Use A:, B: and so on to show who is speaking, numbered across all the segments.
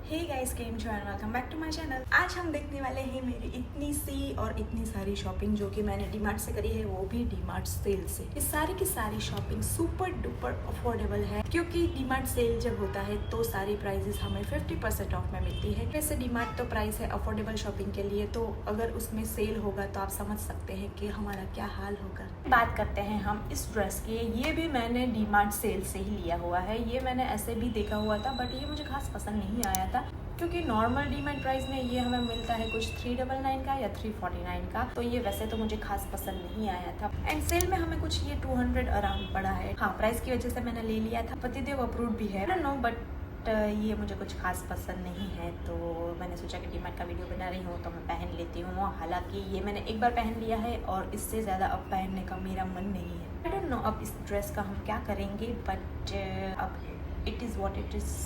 A: हे guys, केम छो and welcome back to my channel. आज हम देखने वाले हैं मेरी इतनी सी और इतनी सारी शॉपिंग जो कि मैंने डीमार्ट से करी है, वो भी डीमार्ट सेल से। इस सारी की सारी शॉपिंग सुपर डुपर अफोर्डेबल है क्योंकि डीमार्ट सेल जब होता है तो सारी प्राइजेस हमें 50% ऑफ में मिलती है। वैसे डीमार्ट तो प्राइस है अफोर्डेबल शॉपिंग के लिए, तो अगर उसमें सेल होगा तो आप समझ सकते हैं कि हमारा क्या हाल होगा। बात करते हैं हम इस ड्रेस की। ये भी मैंने डीमार्ट सेल से ही लिया हुआ है। ये मैंने ऐसे भी देखा हुआ था बट ये मुझे खास पसंद नहीं आया था क्योंकि नॉर्मल डीमार्ट प्राइस में ये हमें मिलता है कुछ 399 का या 349 का, तो ये वैसे तो मुझे खास पसंद नहीं आया था। एंड सेल में हमें कुछ ये 200 अराउंड पड़ा है। हाँ, प्राइस की वजह से मैंने ले लिया था। पतिदेव अप्रूव्ड भी है, नो बट ये मुझे कुछ खास पसंद नहीं है, तो मैंने सोचा कि डीमार्ट का वीडियो बना रही हूँ तो मैं पहन लेती हूँ। हालांकि ये मैंने एक बार पहन लिया है और इससे ज़्यादा अब पहनने का मेरा मन नहीं है। आई डोंट नो अब इस ड्रेस का हम क्या करेंगे, बट अब it is what it is.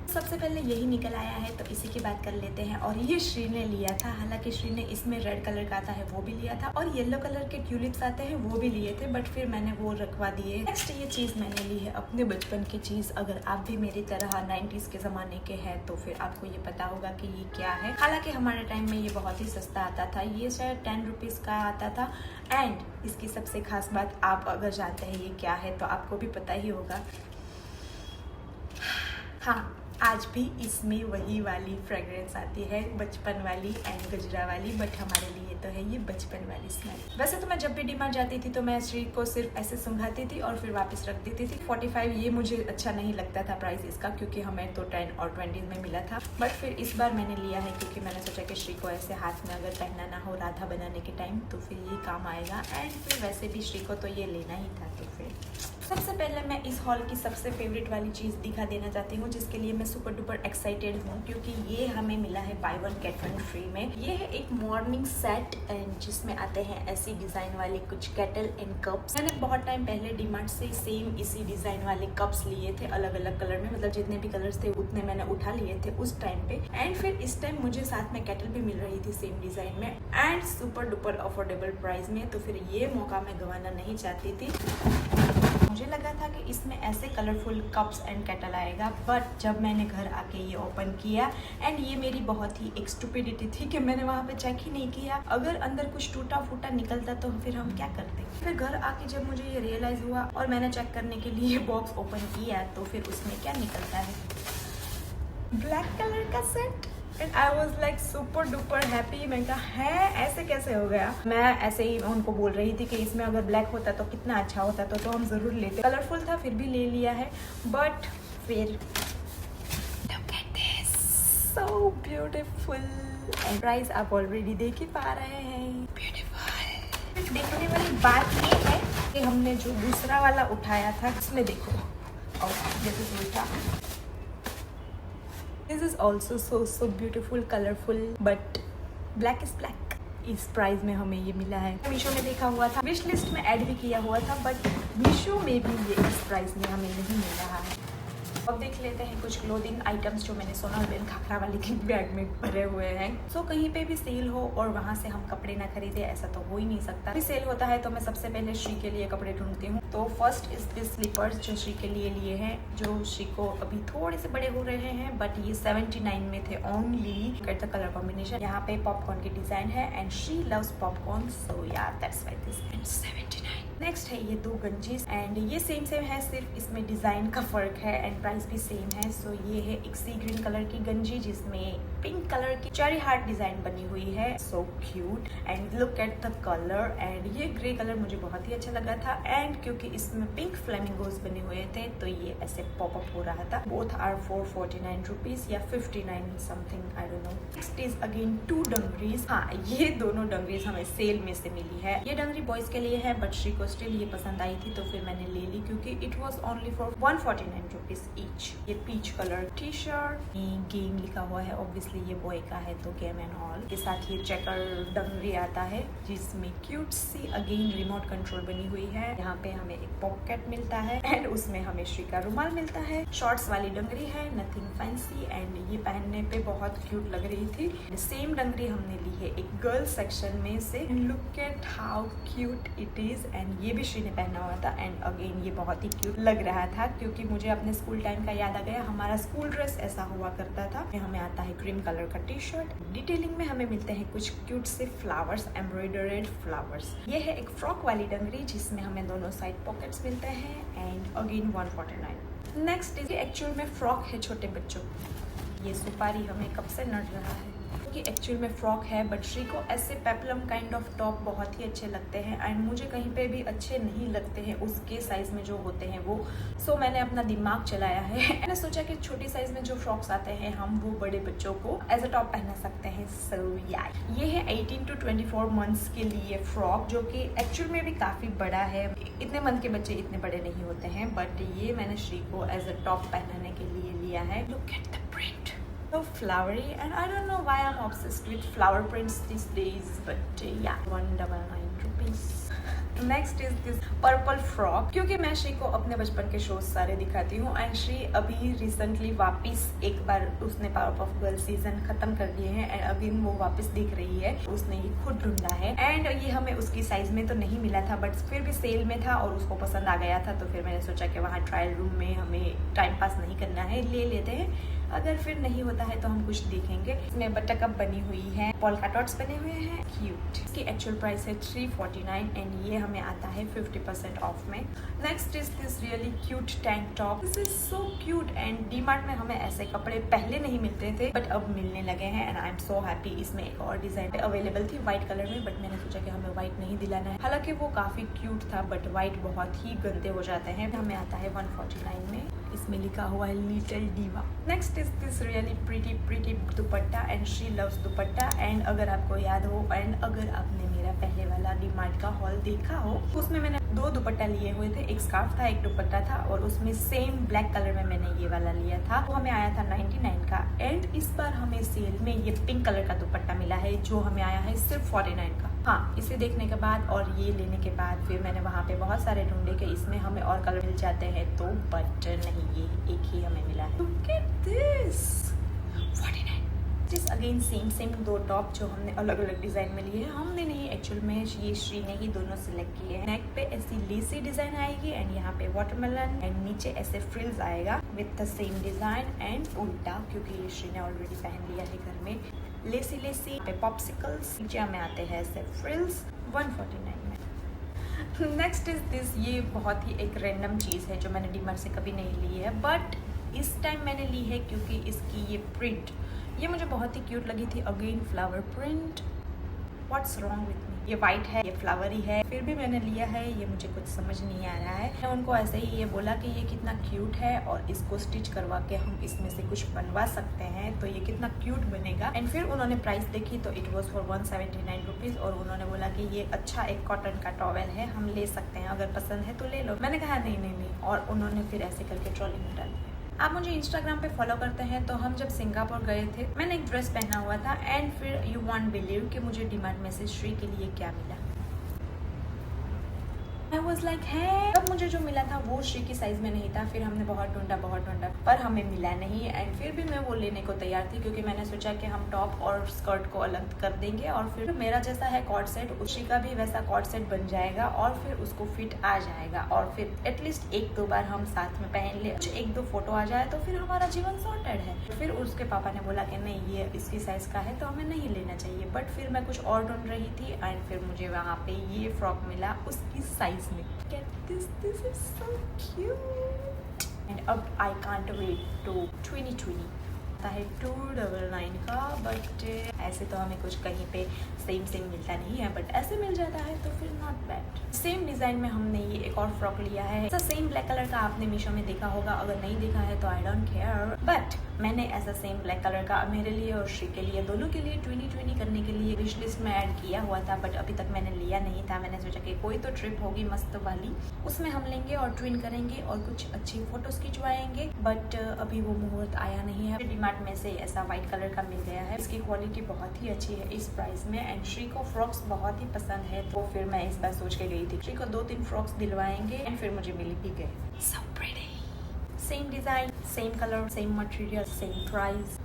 A: सबसे पहले यही निकल आया है तो इसी की बात कर लेते हैं। और ये श्री ने लिया था, हालांकि श्री ने इसमें रेड कलर का आता है वो भी लिया था और येलो कलर के ट्यूलिप्स आते हैं वो भी लिए थे, बट फिर मैंने वो रखवा दिए। नेक्स्ट ये चीज़ मैंने ली है अपने बचपन की चीज़। अगर आप भी मेरी तरह 90s के ज़माने के हैं तो फिर आपको ये पता होगा कि ये क्या है। हालांकि हमारे टाइम में ये बहुत ही सस्ता आता था, ये शायद 10 रुपीज़ का आता था। एंड इसकी सबसे खास बात, आप अगर जानते हैं ये क्या है तो आपको भी पता ही होगा। हाँ, आज भी इसमें वही वाली फ्रेग्रेंस आती है, बचपन वाली एंड गजरा वाली, बट हमारे लिए तो है ये बचपन वाली स्मेल। वैसे तो मैं जब भी डीमार्ट जाती थी तो मैं श्री को सिर्फ ऐसे सुंघाती थी और फिर वापस रख देती थी। 45 ये मुझे अच्छा नहीं लगता था प्राइस इसका, क्योंकि हमें तो 10 और 20 में मिला था। बट फिर इस बार मैंने लिया है क्योंकि मैंने सोचा कि श्री को ऐसे हाथ में अगर पहनना ना हो राधा बनाने के टाइम तो फिर ये काम आएगा। एंड फिर वैसे भी श्री को तो ये लेना ही था, तो फिर सबसे पहले मैं इस हॉल की सबसे फेवरेट वाली चीज़ दिखा देना चाहती हूँ, जिसके लिए मैं सुपर डुपर एक्साइटेड हूँ क्योंकि ये हमें मिला है by one get one free में। ये है एक मॉर्निंग सेट एंड जिसमें आते हैं ऐसी डिज़ाइन वाले कुछ केटल एंड कप्स। मैंने बहुत टाइम पहले डीमार्ट से सेम इसी डिज़ाइन वाले कप्स लिए थे, अलग अलग कलर में, मतलब जितने भी कलर्स थे उतने मैंने उठा लिए थे उस टाइम पे। एंड फिर इस टाइम मुझे साथ में केटल भी मिल रही थी सेम डिज़ाइन में and super duper affordable price में, तो फिर ये मौका मैं गंवाना नहीं चाहती थी। मुझे लगा था कि इसमें ऐसे कलरफुल कप्स एंड केटल आएगा, बट जब मैंने घर आके ये ओपन किया एंड ये मेरी बहुत ही एक स्टुपिडिटी थी कि मैंने वहाँ पे चेक ही नहीं किया। अगर अंदर कुछ टूटा फूटा निकलता तो फिर हम क्या करते। फिर घर आके जब मुझे ये रियलाइज हुआ और मैंने चेक करने के लिए बॉक्स ओपन किया तो फिर उसमें क्या निकलता है, ब्लैक कलर का set. And I was like super duper happy. मैं कहा है ऐसे कैसे हो गया। मैं ऐसे ही उनको बोल रही थी कि इसमें अगर ब्लैक होता तो कितना अच्छा होता, तो हम जरूर लेते। कलरफुल था फिर भी ले लिया है, बट फिर look at this, so beautiful and price आप ऑलरेडी देख ही पा रहे हैं, ब्यूटीफुल। देखने वाली बात ये है कि हमने जो दूसरा वाला उठाया था उसमें देखो, और जैसे दूसरा This is also so beautiful, colorful, but black is black. इस प्राइस में हमें ये मिला है। मीशो में देखा हुआ था, विश लिस्ट में ऐड भी किया हुआ था, बट मीशो में भी ये इस प्राइस में हमें नहीं मिल रहा है। अब देख लेते हैं कुछ क्लोथिंग आइटम्स जो मैंने सोनाल खाखरा वाले की बैग में भरे हुए हैं। सो कहीं पे भी सेल हो और वहाँ से हम कपड़े ना खरीदे, ऐसा तो हो ही नहीं सकता। भी सेल होता है तो मैं सबसे पहले श्री के लिए कपड़े ढूंढती हूँ। तो फर्स्ट इज दिस स्लीपर्स जो श्री के लिए हैं, जो श्री को अभी थोड़े से बड़े हो रहे हैं, बट ये 79 में थे only. Get the colour combination, यहाँ पे पॉपकॉर्न की डिजाइन है एंड शी लव्स पॉपकॉर्न, सो या that's why this and 79। Next है ये दो गंजीज एंड ये सेम है, सिर्फ इसमें डिजाइन का फर्क है एंड प्राइस भी सेम है। सो ये है एक सी ग्रीन कलर की गंजी जिसमें पिंक कलर की चेरी हार्ट डिजाइन बनी हुई है, so cute and look at the colour. And ये ग्रे कलर मुझे बहुत ही अच्छा लगा था एंड क्योंकि इसमें पिंक फ्लेमिंगोज बने हुए थे तो ये ऐसे पॉपअप हो रहा था। बोथ आर 449 रुपीज या 59 something, I don't know. Next is again two dungarees. हाँ, ये दोनों डंगरीज हमें सेल में से मिली है। ये डंगरी बॉयज के लिए है बट श्री को स्टिल ये पसंद आई थी तो फिर मैंने ले ली क्योंकि it was only for 149 rupees each. ये peach colour T shirt, game लिखा हुआ है ऑब्वियसली ऑब्वियसली ये बॉय का है तो गेम एंड ऑल के साथ ये चेकर डंगरी आता है जिसमें cute see again remote control बनी हुई है। यहाँ पे हमें एक पॉकेट मिलता है एंड उसमें हमें श्री का रुमाल मिलता है। शॉर्ट्स वाली डंगरी है, नथिंग फैंसी एंड ये पहनने पे बहुत क्यूट लग रही थी। सेम डंगरी हमने ली है एक गर्ल सेक्शन में से। Look at how cute it is and ये भी श्री ने पहना हुआ था एंड अगेन ये बहुत ही क्यूट लग रहा था क्योंकि मुझे अपने स्कूल टाइम का याद आ गया। हमारा स्कूल ड्रेस ऐसा हुआ करता था। हमें आता है क्रीम कलर का टी शर्ट। डिटेलिंग में हमें मिलते हैं कुछ क्यूट से फ्लावर्स, एम्ब्रॉयडर्ड फ्लावर्स। ये है एक फ्रॉक वाली डंगरी जिसमें हमें दोनों साइड पॉकेट्स मिलते हैं and again 149। Next is actual में फ्रॉक है छोटे बच्चों। ये सुपारी हमें कब से नड़ रहा है क्योंकि एक्चुअल में फ्रॉक है बट श्री को ऐसे पेपलम काइंड ऑफ टॉप बहुत ही अच्छे लगते हैं एंड मुझे कहीं पे भी अच्छे नहीं लगते हैं उसके साइज में जो होते हैं वो। सो मैंने अपना दिमाग चलाया है। मैंने सोचा कि छोटी साइज में जो फ्रॉक्स आते हैं हम वो बड़े बच्चों को एज अ टॉप पहना सकते हैं। सो या ये है 18 to 24 मंथ्स के लिए फ्रॉक जो कि एक्चुअल में भी काफी बड़ा है। इतने मंथ के बच्चे इतने बड़े नहीं होते हैं बट ये मैंने श्री को एज अ टॉप पहनाने के लिए लिया है। Look at the print, so flowery and I don't know why I'm obsessed with flower prints these days but yeah 199 rupees. Next is this purple frock क्योंकि मैं श्री को अपने बचपन के शोज सारे दिखाती हूँ एंड श्री अभी रिसेंटली वापस एक बार उसने पावर ऑफ गर्ल सीजन खत्म कर दिए हैं एंड अगेन वो वापस दिख रही है। उसने ये खुद ढूंढा है एंड ये हमें उसकी साइज में तो नहीं मिला था बट फिर भी सेल में था और उसको पसंद आ गया था तो फिर मैंने सोचा कि वहाँ ट्रायल रूम में हमें टाइम पास नहीं करना है, ले लेते हैं। अगर फिर नहीं होता है तो हम कुछ देखेंगे। इसमें बटरकप बनी हुई है, पोल्का डॉट्स बने हुए हैं, क्यूट। इसकी एक्चुअल प्राइस है 349 एंड ये हमें आता है 50% ऑफ में। Next is this really cute tank top. This is so cute and DMart में हमें ऐसे कपड़े पहले नहीं मिलते थे बट अब मिलने लगे हैं and I am so happy. इसमें एक और डिजाइन अवेलेबल थी व्हाइट कलर में बट मैंने सोचा कि हमें व्हाइट नहीं दिलाना है। हालांकि वो काफी क्यूट था बट व्हाइट बहुत ही गंदे हो जाते हैं। हमें आता है 149 में। इसमें लिखा हुआ है little diva. Next is this really pretty dupatta and she loves dupatta and अगर आपको याद हो एंड अगर आपने मेरा पहले वाला डीमार्ट का हॉल देखा हो उसमें मैंने 2 दुपट्टा लिए हुए थे। एक स्कार्फ था, एक दुपट्टा था और उसमें सेम ब्लैक कलर में मैंने ये वाला लिया था। वो हमें आया था 99 का एंड इस बार हमें सेल में ये पिंक कलर का दुपट्टा मिला है जो हमें आया है सिर्फ 49 का। हाँ, इसे देखने के बाद और ये लेने के बाद फिर मैंने वहाँ पे बहुत सारे ढूंढे कि इसमें हमें और कलर मिल जाते हैं तो बट नहीं, ये एक ही हमें मिला है। Look at this 49। जिस अगेन सेम 2 टॉप जो हमने अलग अलग डिजाइन में लिए हैं। हमने नहीं, एक्चुअल में ये श्री ने ही दोनों सिलेक्ट किए हैं। नेक पे ऐसी लेसी डिजाइन आएगी एंड यहाँ पे वाटरमेलन एंड नीचे ऐसे फ्रिल्स आएगा with the same design and उल्टा क्योंकि ये श्री ने ऑलरेडी पहन लिया है घर में। लेसी पे पॉप्सिकल्स, नीचे में आते हैं ऐसे फ्रिल्स 149 में। नेक्स्ट इज दिस, ये बहुत ही एक रैंडम चीज़ है जो मैंने डीमार्ट से कभी नहीं ली है बट इस टाइम मैंने ली है क्योंकि इसकी ये प्रिंट ये मुझे बहुत ही क्यूट लगी थी। Again flower print, what's wrong with me. ये वाइट है, ये फ्लावरी है, फिर भी मैंने लिया है। ये मुझे कुछ समझ नहीं आ रहा है। मैं उनको ऐसे ही ये बोला कि ये कितना क्यूट है और इसको स्टिच करवा के हम इसमें से कुछ बनवा सकते हैं तो ये कितना क्यूट बनेगा। एंड फिर उन्होंने प्राइस देखी तो इट वॉज फॉर 179 रुपीज़ और उन्होंने बोला कि ये अच्छा एक कॉटन का टॉवेल है, हम ले सकते हैं, अगर पसंद है तो ले लो। मैंने कहा नहीं और उन्होंने फिर ऐसे करके ट्रॉली में डाल दिया। आप मुझे इंस्टाग्राम पे फॉलो करते हैं तो हम जब सिंगापुर गए थे मैंने एक ड्रेस पहना हुआ था एंड फिर यू वॉन्ट बिलीव कि मुझे डीमार्ट में से श्री के लिए क्या मिला। I was like, है तब मुझे जो मिला था वो श्री की साइज में नहीं था। फिर हमने बहुत ढूंढा पर हमें मिला नहीं एंड फिर भी मैं वो लेने को तैयार थी क्योंकि मैंने सोचा कि हम टॉप और स्कर्ट को अलग कर देंगे और फिर मेरा जैसा है कॉर्ड सेट श्री का भी वैसा कॉर्ड सेट बन जाएगा और फिर उसको फिट आ जाएगा और फिर एटलीस्ट 1-2 बार हम साथ में पहन ले, 1-2 फोटो आ जाए तो फिर हमारा जीवन सॉर्टेड है। फिर उसके पापा ने बोला कि नहीं ये इसकी साइज का है तो हमें नहीं लेना चाहिए बट फिर मैं कुछ और ढूंढ रही थी एंड फिर मुझे वहाँ पे ये फ्रॉक मिला उसकी साइज में। Get this is so cute and अब I can't wait to 2020 आता है 299 का बट ऐसे तो हमें कुछ कहीं पे सेम मिलता नहीं है बट ऐसे मिल जाता है तो फिर नॉट बैड। सेम डिजाइन में हमने ये एक और फ्रॉक लिया है। सेम ब्लैक कलर का आपने मीशो में देखा होगा, अगर नहीं देखा है तो आई डोंट केयर बट मैंने ऐसा सेम ब्लैक कलर का मेरे लिए और श्री के लिए दोनों के लिए 2020 करने के लिए विश लिस्ट में ऐड किया हुआ था बट अभी तक मैंने लिया नहीं था। मैंने सोचा कि कोई तो ट्रिप होगी मस्त वाली उसमें हम लेंगे और ट्विन करेंगे और कुछ अच्छी फोटोज खिंचवाएंगे। बट अभी वो मुहूर्त आया नहीं है। डीमार्ट में से ऐसा व्हाइट कलर का मिल गया है। इसकी क्वालिटी बहुत ही अच्छी है इस प्राइस में। एंड श्री को फ्रॉक्स बहुत ही पसंद है, तो फिर मैं इस बार सोच के गई थी श्री को 2-3 फ्रॉक्स दिलवाएंगे। एंड फिर मुझे मिल भी गए। So pretty. Same design, same colour, same material, same price.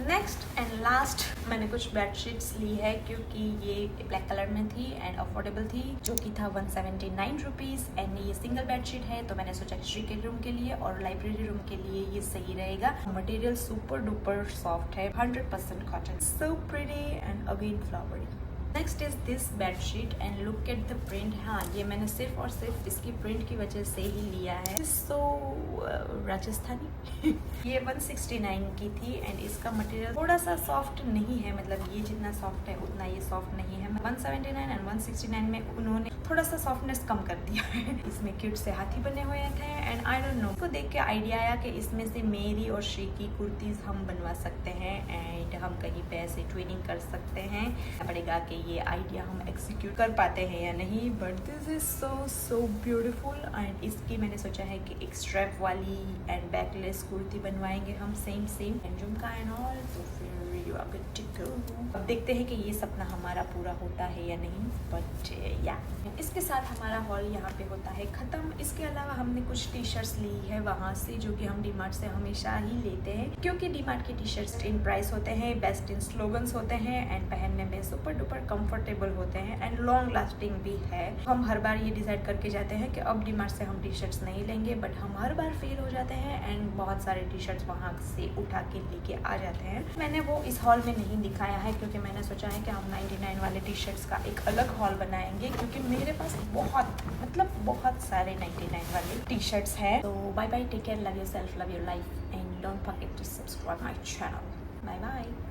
A: Next and last मैंने कुछ बेडशीट्स ली है क्योंकि ये ब्लैक कलर में थी एंड अफोर्डेबल थी, जो कि था 179 रुपीज़। एंड ये सिंगल बेडशीट है, तो मैंने सोचा श्री के रूम के लिए और लाइब्रेरी रूम के लिए ये सही रहेगा। मटेरियल सुपर डुपर सॉफ्ट है, 100% cotton, so pretty and again flowery. Next is this bedsheet and look at the print. हाँ, ये मैंने सिर्फ और सिर्फ इसकी प्रिंट की वजह से ही लिया है। सो राजस्थानी ये 169 की थी एंड इसका मटेरियल थोड़ा सा सॉफ्ट नहीं है, मतलब ये जितना सॉफ्ट है उतना ये सॉफ्ट नहीं है। 179 एंड 169 में उन्होंने थोड़ा सा सॉफ्टनेस कम कर दिया है। इसमें क्यूट से हाथी बने हुए थे एंड आई डोंट नो, इसको देख के आइडिया आया कि इसमें से मेरी और श्री की कुर्तीज हम बनवा सकते हैं एंड हम कहीं पे ऐसे ट्विनिंग कर सकते हैं। पड़ेगा कि ये आइडिया हम एग्जीक्यूट कर पाते हैं या नहीं, but this is so beautiful. And इसकी मैंने सोचा है कि एक स्ट्रैप वाली एंड बैकलेस कुर्ती बनवाएंगे हम same and jhumka and all, तो फिर you are good to go. अब देखते हैं कि ये सपना हमारा पूरा होता है या नहीं, बट या इसके साथ हमारा हॉल यहाँ पे होता है खत्म। इसके अलावा हमने कुछ टी शर्ट्स ली है वहाँ से, जो कि हम डीमार्ट से हमेशा ही लेते हैं क्योंकि डीमार्ट की टी शर्ट्स इन प्राइस होते हैं, बेस्ट इन स्लोगन्स होते हैं एंड पहनने में सुपर डुपर कंफर्टेबल होते हैं एंड लॉन्ग लास्टिंग भी है। हम हर बार ये डिसाइड करके जाते हैं कि अब डीमार्ट से हम टी शर्ट्स नहीं लेंगे, बट हम हर बार फेल हो जाते हैं एंड बहुत सारे टी शर्ट्स वहाँ से उठा के लेके आ जाते हैं। मैंने वो इस हॉल में नहीं दिखाया है क्योंकि मैंने सोचा है कि हम 99 वाले टी शर्ट्स का एक अलग हॉल बनाएंगे, क्योंकि मेरे पास बहुत सारे 99 वाले टी शर्ट्स हैं। तो bye bye, take care, love yourself, love your life and don't forget to subscribe my channel. Bye bye.